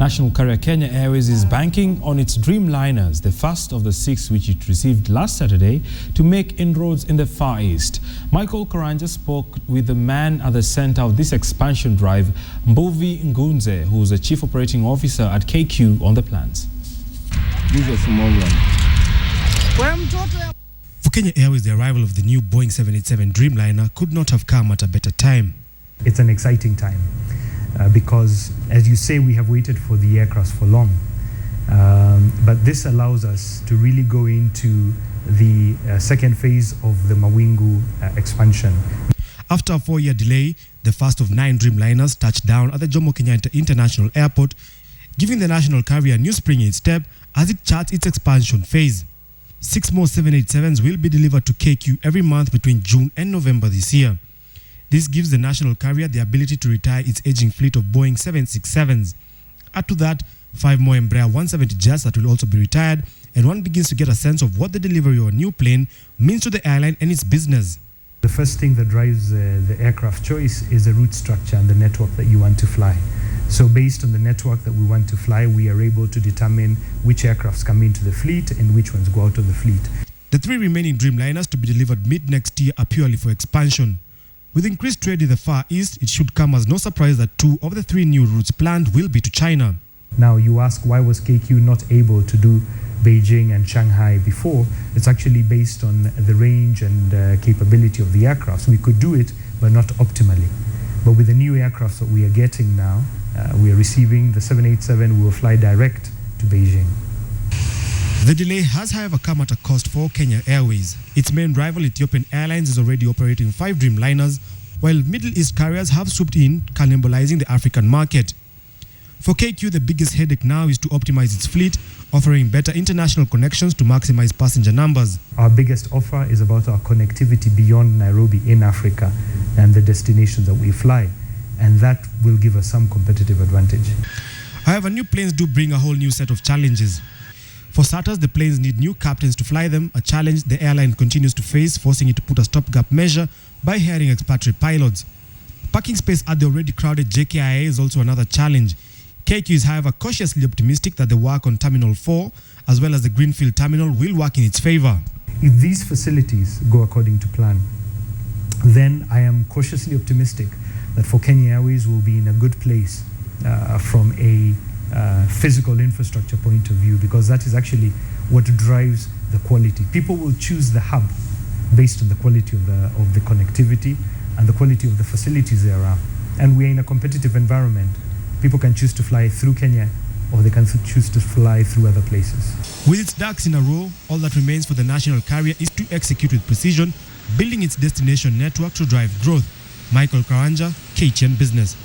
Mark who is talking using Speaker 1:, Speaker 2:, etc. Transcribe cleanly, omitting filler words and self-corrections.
Speaker 1: National carrier Kenya Airways is banking on its Dreamliners, the first of the 6 which it received last Saturday, to make inroads in the Far East. Michael Karanja spoke with the man at the center of this expansion drive, Mbuvi Ngunze, who is the chief operating officer at KQ, on the plans.
Speaker 2: This is a small one.
Speaker 3: For Kenya Airways, the arrival of the new Boeing 787 Dreamliner could not have come at a better time.
Speaker 4: It's an exciting time because, as you say, we have waited for the aircraft for long. But this allows us to really go into the second phase of the Mawingu expansion.
Speaker 3: After a 4-year delay, the first of 9 Dreamliners touched down at the Jomo Kenyatta International Airport, giving the national carrier a new spring in its step as it charts its expansion phase. 6 more 787s will be delivered to KQ every month between June and November this year. This gives the national carrier the ability to retire its aging fleet of Boeing 767s. Add to that 5 more Embraer 170 jets that will also be retired, and one begins to get a sense of what the delivery of a new plane means to the airline and its business.
Speaker 4: The first thing that drives the aircraft choice is the route structure and the network that you want to fly. So based on the network that we want to fly, we are able to determine which aircrafts come into the fleet and which ones go out of the fleet.
Speaker 3: The 3 remaining Dreamliners to be delivered mid-next year are purely for expansion. With increased trade in the Far East, it should come as no surprise that 2 of the 3 new routes planned will be to China.
Speaker 4: Now you ask, why was KQ not able to do Beijing and Shanghai before? It's actually based on the range and capability of the aircraft. We could do it, but not optimally. But with the new aircraft that we are getting now, we are receiving the 787, we will fly direct to Beijing.
Speaker 3: The delay has, however, come at a cost for Kenya Airways. Its main rival, Ethiopian Airlines, is already operating 5 Dreamliners, while Middle East carriers have swooped in, cannibalizing the African market. For KQ, the biggest headache now is to optimize its fleet, offering better international connections to maximize passenger numbers.
Speaker 4: Our biggest offer is about our connectivity beyond Nairobi in Africa and the destinations that we fly, and that will give us some competitive advantage.
Speaker 3: However, new planes do bring a whole new set of challenges. For starters, the planes need new captains to fly them, a challenge the airline continues to face, forcing it to put a stopgap measure by hiring expatriate pilots. Parking space at the already crowded JKIA is also another challenge. KQ is, however, cautiously optimistic that the work on Terminal 4, as well as the Greenfield Terminal, will work in its favor.
Speaker 4: If these facilities go according to plan, then I am cautiously optimistic that for Kenya Airways will be in a good place from a physical infrastructure point of view, because that is actually what drives the quality. People will choose the hub based on the quality of the connectivity and the quality of the facilities there are. And we are in a competitive environment. People can choose to fly through Kenya, or they can choose to fly through other places.
Speaker 3: With its ducks in a row, all that remains for the national carrier is to execute with precision, building its destination network to drive growth. Michael Karanja, KTN Business.